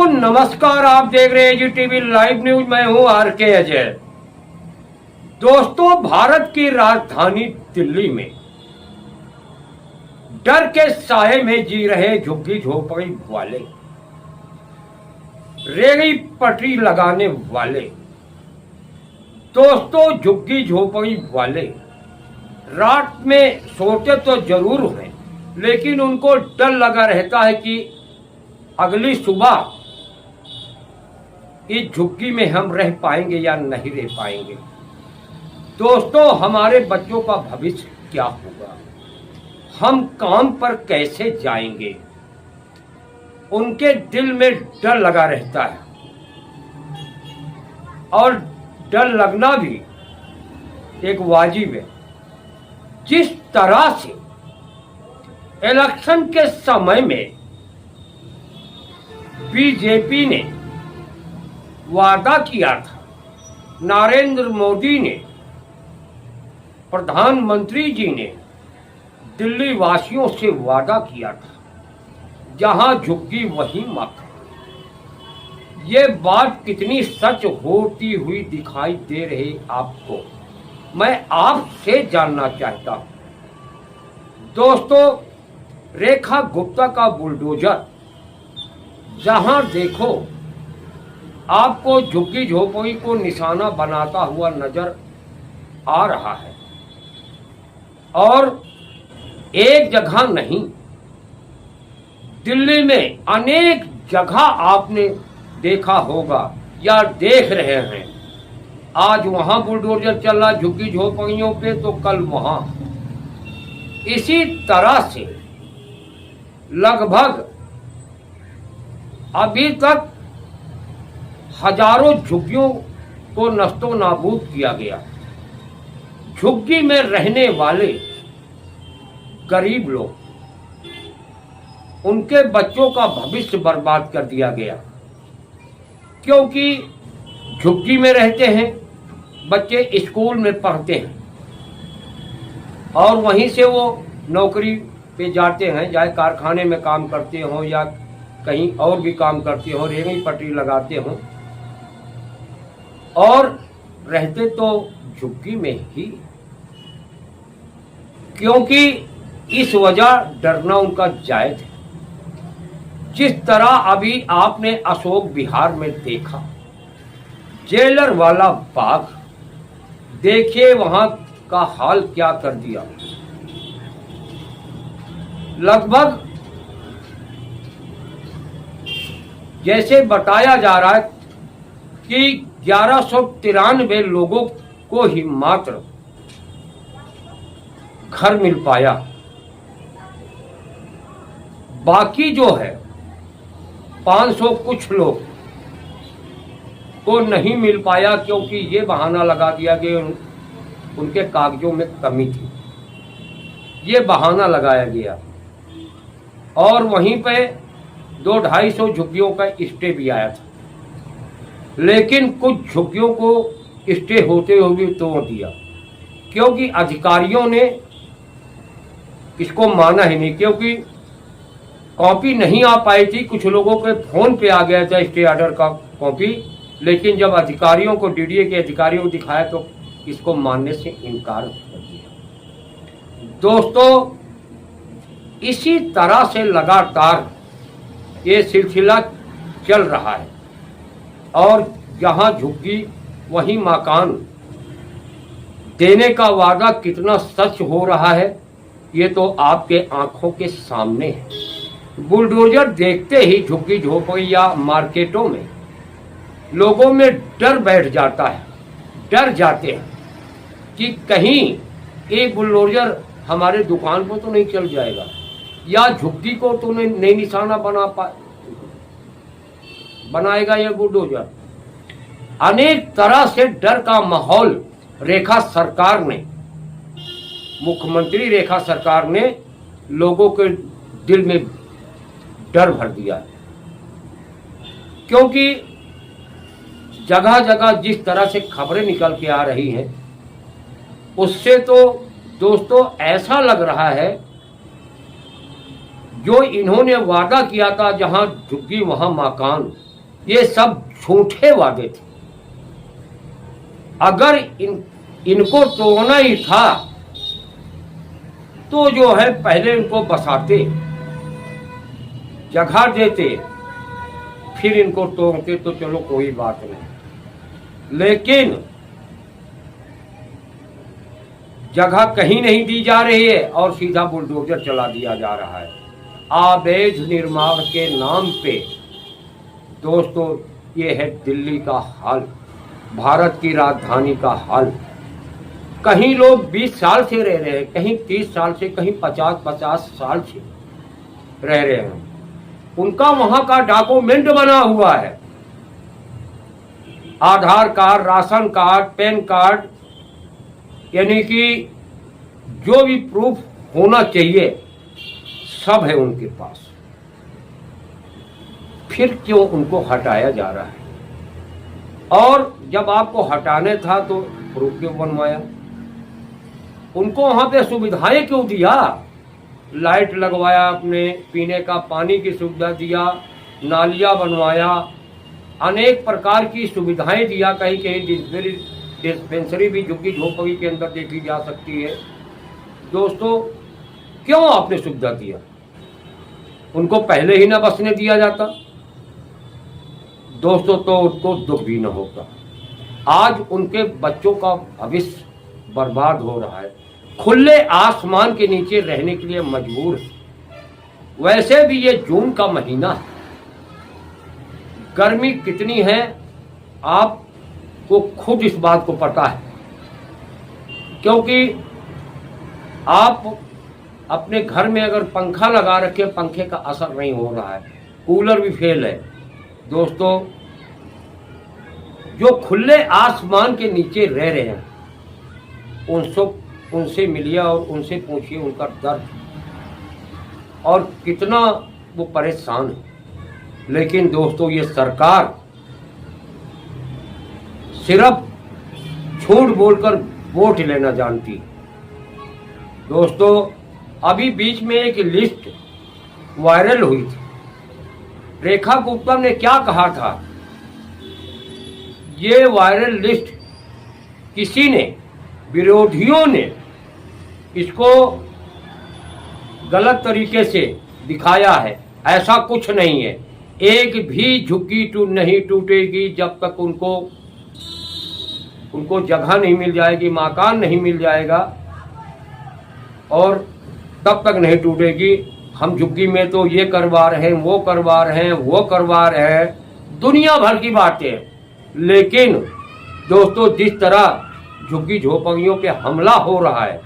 नमस्कार, आप देख रहे हैं जी टीवी लाइव न्यूज। मैं हूं आर के अजय। दोस्तों, भारत की राजधानी दिल्ली में डर के साए में जी रहे झुग्गी झोपड़ी वाले, रेहड़ी पटरी लगाने वाले, दोस्तों झुग्गी झोपड़ी वाले रात में सोते तो जरूर हैं, लेकिन उनको डर लगा रहता है कि अगली सुबह इस झुग्गी में हम रह पाएंगे या नहीं रह पाएंगे। दोस्तों, हमारे बच्चों का भविष्य क्या होगा, हम काम पर कैसे जाएंगे, उनके दिल में डर लगा रहता है। और डर लगना भी एक वाजिब है। जिस तरह से इलेक्शन के समय में बीजेपी ने वादा किया था, नरेंद्र मोदी ने, प्रधानमंत्री जी ने दिल्ली वासियों से वादा किया था, जहां झुग्गी वहीं मकान। ये बात कितनी सच होती हुई दिखाई दे रही आपको, मैं आपसे जानना चाहता हूं। दोस्तों, रेखा गुप्ता का बुलडोजर जहां देखो आपको झुग्गी झोपड़ी को निशाना बनाता हुआ नजर आ रहा है। और एक जगह नहीं, दिल्ली में अनेक जगह आपने देखा होगा या देख रहे हैं। आज वहां बुलडोजर चल रहा झुग्गी झोपड़ियों पे, तो कल वहां। इसी तरह से लगभग अभी तक हजारों झुग्गियों को नष्टो नाबूद किया गया। झुग्गी में रहने वाले गरीब लोग, उनके बच्चों का भविष्य बर्बाद कर दिया गया, क्योंकि झुग्गी में रहते हैं बच्चे, स्कूल में पढ़ते हैं और वहीं से वो नौकरी पे जाते हैं, चाहे कारखाने में काम करते हों या कहीं और भी काम करते हों, रेहड़ी पटरी लगाते हों, और रहते तो झुग्गी में ही, क्योंकि इस वजह डरना उनका जायज है। जिस तरह अभी आपने अशोक विहार में देखा, जेलर वाला बाग, देखिए वहां का हाल क्या कर दिया। लगभग जैसे बताया जा रहा है कि 1193 लोगों को ही मात्र घर मिल पाया। बाकी जो है 500 कुछ लोग को नहीं मिल पाया, क्योंकि ये बहाना लगा दिया कि उनके कागजों में कमी थी। ये बहाना लगाया गया और वहीं पे 200-250 झुग्गियों का स्टे भी आया था, लेकिन कुछ झुग्गियों को स्टे होते हुए भी तोड़ दिया, क्योंकि अधिकारियों ने इसको माना ही नहीं, क्योंकि कॉपी नहीं आ पाई थी। कुछ लोगों के फोन पे आ गया था स्टे ऑर्डर का कॉपी, लेकिन जब अधिकारियों को, डीडीए के अधिकारियों को दिखाया तो इसको मानने से इनकार कर दिया। दोस्तों, इसी तरह से लगातार ये सिलसिला चल रहा है और जहां झुग्गी वहीं मकान देने का वादा कितना सच हो रहा है, ये तो आपके आंखों के सामने है। बुलडोजर देखते ही झुग्गी झोपड़ी या मार्केटों में लोगों में डर बैठ जाता है, डर जाते हैं कि कहीं एक बुलडोजर हमारे दुकान पर तो नहीं चल जाएगा, या झुग्गी को तो नहीं निशाना बनाएगा ये बुलडोजर। अनेक तरह से डर का माहौल रेखा सरकार ने, मुख्यमंत्री रेखा सरकार ने लोगों के दिल में डर भर दिया है, क्योंकि जगह जगह जिस तरह से खबरें निकल के आ रही हैं, उससे तो दोस्तों ऐसा लग रहा है जो इन्होंने वादा किया था, जहां झुग्गी वहां मकान, ये सब झूठे वादे थे। अगर इनको तोड़ना ही था तो जो है पहले इनको बसाते, जगह देते, फिर इनको तोड़ते तो चलो कोई बात नहीं। लेकिन जगह कहीं नहीं दी जा रही है और सीधा बुलडोजर चला दिया जा रहा है अवैध निर्माण के नाम पे। दोस्तों, ये है दिल्ली का हाल, भारत की राजधानी का हाल। कहीं लोग 20 साल से रह रहे हैं, कहीं 30 साल से, कहीं 50 साल से रह रहे हैं। उनका वहां का डॉक्यूमेंट बना हुआ है, Aadhaar card, ration card, PAN card, यानी कि जो भी प्रूफ होना चाहिए सब है उनके पास। फिर क्यों उनको हटाया जा रहा है? और जब आपको हटाने था तो प्रूफ क्यों बनवाया? उनको वहां पे सुविधाएं क्यों दिया? लाइट लगवाया, अपने पीने का पानी की सुविधा दिया, नालियां बनवाया, अनेक प्रकार की सुविधाएं दिया। कहीं कहीं डिस्पेंसरी भी झुग्गी झोपड़ी के अंदर देखी जा सकती है। दोस्तों, क्यों आपने सुविधा दिया? उनको पहले ही ना बसने दिया जाता दोस्तों, तो उनको दुख भी न होता। आज उनके बच्चों का भविष्य बर्बाद हो रहा है, खुले आसमान के नीचे रहने के लिए मजबूर है। वैसे भी ये जून का महीना है, गर्मी कितनी है आपको खुद इस बात को पता है, क्योंकि आप अपने घर में अगर पंखा लगा रखे, पंखे का असर नहीं हो रहा है, कूलर भी फेल है। दोस्तों, जो खुले आसमान के नीचे रह रहे हैं उनसे मिलिए और उनसे पूछिए उनका दर्द और कितना वो परेशान है। लेकिन दोस्तों, ये सरकार सिर्फ झूठ बोलकर वोट लेना जानती है। दोस्तों, अभी बीच में एक लिस्ट वायरल हुई थी। रेखा गुप्ता ने क्या कहा था? ये वायरल लिस्ट किसी ने, विरोधियों ने इसको गलत तरीके से दिखाया है। ऐसा कुछ नहीं है। एक भी झुग्गी नहीं टूटेगी जब तक उनको जगह नहीं मिल जाएगी, मकान नहीं मिल जाएगा, और तब तक नहीं टूटेगी। हम झुग्गी में तो ये करवा रहे हैं, वो करवा रहे हैं, वो करवा रहे हैं, दुनिया भर की बातें। लेकिन दोस्तों, जिस तरह झुग्गी झोपड़ियों पे हमला हो रहा है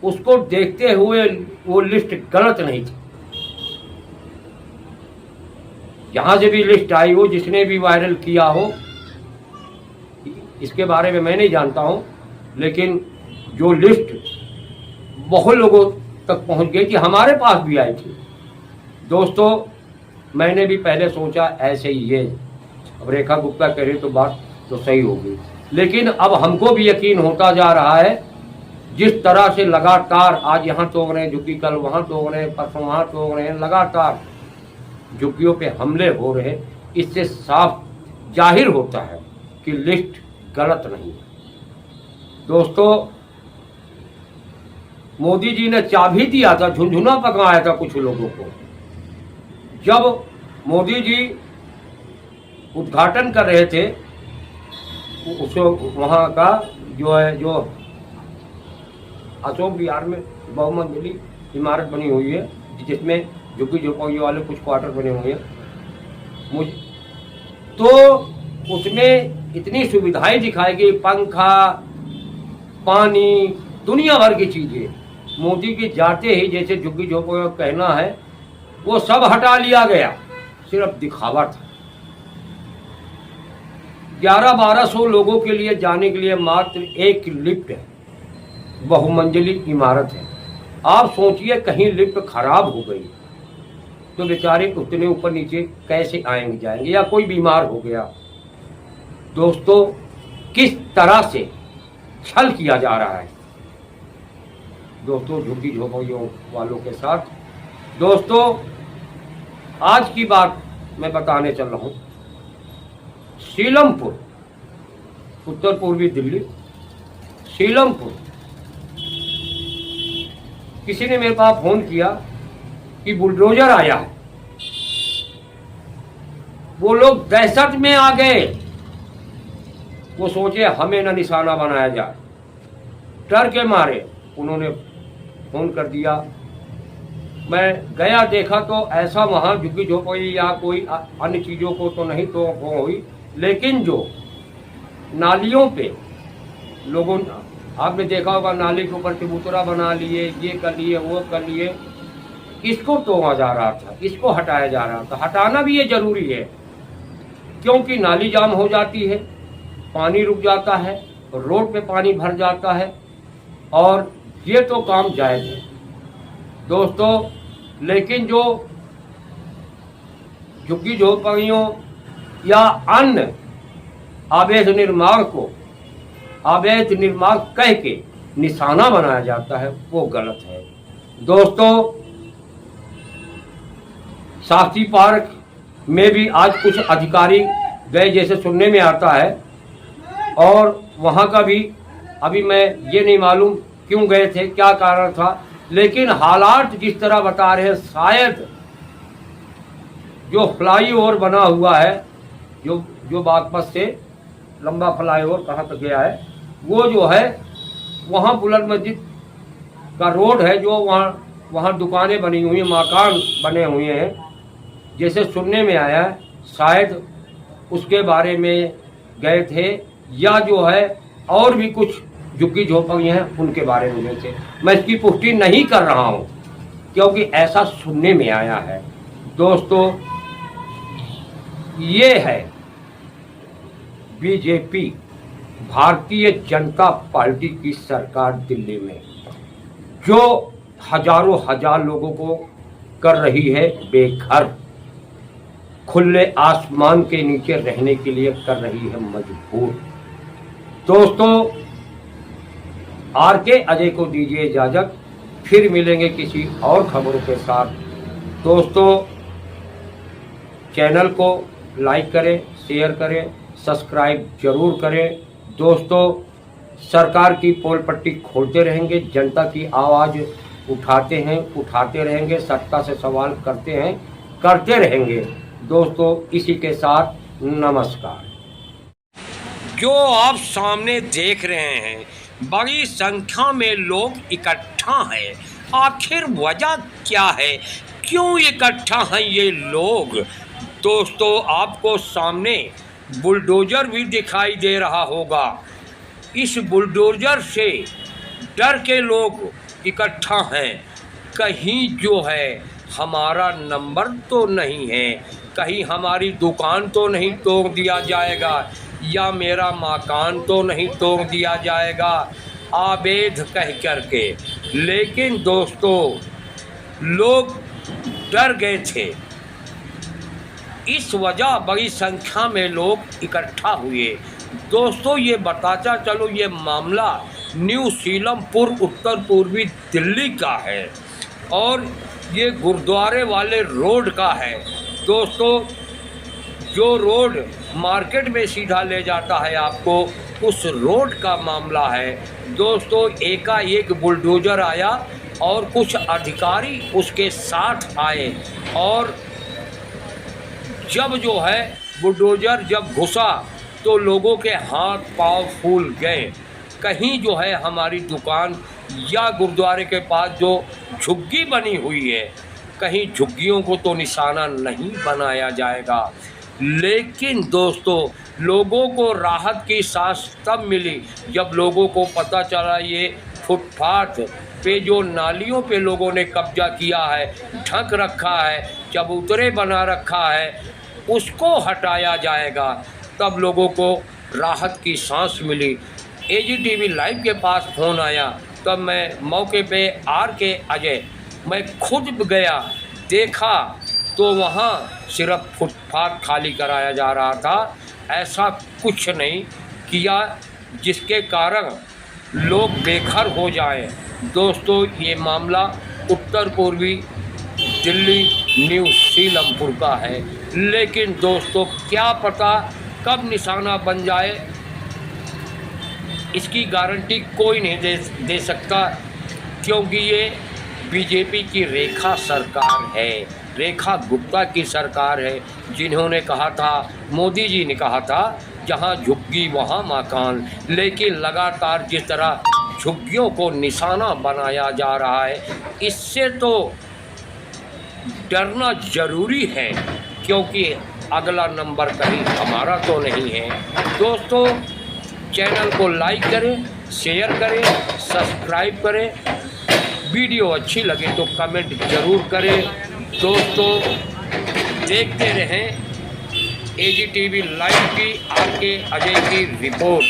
उसको देखते हुए वो लिस्ट गलत नहीं थी। जहां से भी लिस्ट आई हो, जिसने भी वायरल किया हो, इसके बारे में मैं नहीं जानता हूं, लेकिन जो लिस्ट बहुत लोगों तक पहुंच गई थी, हमारे पास भी आई थी। दोस्तों, मैंने भी पहले सोचा ऐसे ही है, अब रेखा गुप्ता कह रही तो बात तो सही होगी, लेकिन अब हमको भी यकीन होता जा रहा है। जिस तरह से लगातार आज यहाँ तोड़ रहे हैं झुग्गी, कल वहाँ तोड़ रहे हैं, परसों वहाँ तोड़ रहे हैं, लगातार झुग्गियों पे हमले हो रहे हैं, इससे साफ जाहिर होता है कि लिस्ट गलत नहीं है। दोस्तों, मोदी जी ने चाबी दिया था, झुनझुना पकड़ाया था कुछ लोगों को। जब मोदी जी उद्घाटन कर रहे थे उस वहाँ का जो अशोक विहार में बहुमंजिली इमारत बनी हुई है, जिसमें झुग्गी झोपड़ियों वाले कुछ क्वार्टर बने हुए हैं, तो उसमें इतनी सुविधाएं दिखाई गई, पंखा, पानी, दुनिया भर की चीजें। मोदी के जाते ही जैसे झुग्गी झोपड़ियों का कहना है वो सब हटा लिया गया, सिर्फ दिखावा था। 1100-1200 लोगों के लिए जाने के लिए मात्र एक लिफ्ट है, बहुमंजिली इमारत है। आप सोचिए कहीं लिफ्ट खराब हो गई तो बेचारे उतने ऊपर नीचे कैसे आएंगे जाएंगे, या कोई बीमार हो गया। दोस्तों, किस तरह से छल किया जा रहा है दोस्तों झुग्गी झोपड़ियों वालों के साथ। दोस्तों, आज की बात मैं बताने चल रहा हूँ। सीलमपुर, उत्तर पूर्वी दिल्ली, सीलमपुर, किसी ने मेरे पास फोन किया कि बुलडोजर आया है। वो लोग दहशत में आ गए, वो सोचे हमें ना निशाना बनाया जाए, डर के मारे उन्होंने फोन कर दिया। मैं गया, देखा तो ऐसा वहां झुग्गी झोपड़ी या कोई अन्य चीजों को तो नहीं तो हुई, लेकिन जो नालियों पे लोगों, आपने देखा होगा नाली के ऊपर चबूतरा बना लिए, ये कर लिए, वो कर लिए, इसको तोड़ा जा रहा था, इसको हटाया जा रहा था। हटाना भी ये जरूरी है, क्योंकि नाली जाम हो जाती है, पानी रुक जाता है, रोड पे पानी भर जाता है, और ये तो काम जायज है दोस्तों। लेकिन जो झुग्गी झोपड़ियों या अन्य अवैध निर्माण को अवैध निर्माण कह के निशाना बनाया जाता है, वो गलत है दोस्तों। शास्त्री पार्क में भी आज कुछ अधिकारी गए जैसे सुनने में आता है, और वहां का भी अभी मैं ये नहीं मालूम क्यों गए थे, क्या कारण था, लेकिन हालात जिस तरह बता रहे हैं, शायद जो फ्लाईओवर बना हुआ है, जो बागपत से लंबा फ्लाईओवर कहाँ तक गया है, वो जो है वहाँ बुलंद मस्जिद का रोड है, जो वहाँ दुकानें बनी हुई हैं, मकान बने हुए हैं, जैसे सुनने में आया है, शायद उसके बारे में गए थे, या जो है और भी कुछ झुग्गी झोपड़ियाँ हैं उनके बारे में गए थे। मैं इसकी पुष्टि नहीं कर रहा हूँ, क्योंकि ऐसा सुनने में आया है दोस्तों। ये है बीजेपी, भारतीय जनता पार्टी की सरकार दिल्ली में, जो हजारों हजार लोगों को कर रही है बेघर, खुले आसमान के नीचे रहने के लिए कर रही है मजबूर। दोस्तों, आर के अजय को दीजिए इजाजत, फिर मिलेंगे किसी और खबरों के साथ। दोस्तों, चैनल को लाइक करें, शेयर करें, सब्सक्राइब जरूर करें। दोस्तों, सरकार की पोल पट्टी खोलते रहेंगे, जनता की आवाज़ उठाते हैं, उठाते रहेंगे, सत्ता से सवाल करते हैं, करते रहेंगे। दोस्तों, इसी के साथ नमस्कार। जो आप सामने देख रहे हैं, बड़ी संख्या में लोग इकट्ठा हैं। आखिर वजह क्या है, क्यों इकट्ठा हैं ये लोग? दोस्तों, आपको सामने बुलडोजर भी दिखाई दे रहा होगा। इस बुलडोजर से डर के लोग इकट्ठा हैं। कहीं जो है हमारा नंबर तो नहीं है, कहीं हमारी दुकान तो नहीं तोड़ दिया जाएगा, या मेरा मकान तो नहीं तोड़ दिया जाएगा अवैध कह करके। लेकिन दोस्तों, लोग डर गए थे, इस वजह बड़ी संख्या में लोग इकट्ठा हुए। दोस्तों, ये बताता चलो, ये मामला न्यू सीलमपुर उत्तर पूर्वी दिल्ली का है, और ये गुरुद्वारे वाले रोड का है। दोस्तों, जो रोड मार्केट में सीधा ले जाता है आपको, उस रोड का मामला है। दोस्तों, एकाएक बुलडोजर आया और कुछ अधिकारी उसके साथ आए, और जब जो है बुलडोजर जब घुसा तो लोगों के हाथ पांव फूल गए। कहीं जो है हमारी दुकान या गुरुद्वारे के पास जो झुग्गी बनी हुई है, कहीं झुग्गियों को तो निशाना नहीं बनाया जाएगा। लेकिन दोस्तों, लोगों को राहत की सांस तब मिली जब लोगों को पता चला ये फुटपाथ पे जो नालियों पे लोगों ने कब्जा किया है, ढक रखा है, चबूतरे बना रखा है, उसको हटाया जाएगा। तब लोगों को राहत की सांस मिली। AGTV लाइव के पास फ़ोन आया, तब मैं मौके पे आर के अजय मैं खुद गया, देखा तो वहाँ सिर्फ फुटपाथ खाली कराया जा रहा था। ऐसा कुछ नहीं किया जिसके कारण लोग बेघर हो जाएं। दोस्तों, ये मामला उत्तर पूर्वी दिल्ली न्यू सीलमपुर का है। लेकिन दोस्तों, क्या पता कब निशाना बन जाए इसकी गारंटी कोई नहीं दे सकता, क्योंकि ये बीजेपी की रेखा सरकार है, रेखा गुप्ता की सरकार है, जिन्होंने कहा था, मोदी जी ने कहा था, जहां झुग्गी वहां मकान। लेकिन लगातार जिस तरह झुग्गियों को निशाना बनाया जा रहा है, इससे तो डरना ज़रूरी है, क्योंकि अगला नंबर कहीं हमारा तो नहीं है। दोस्तों, चैनल को लाइक करें, शेयर करें, सब्सक्राइब करें। वीडियो अच्छी लगे तो कमेंट ज़रूर करें। दोस्तों, देखते रहें AGTV लाइव की, आपके अजय की रिपोर्ट।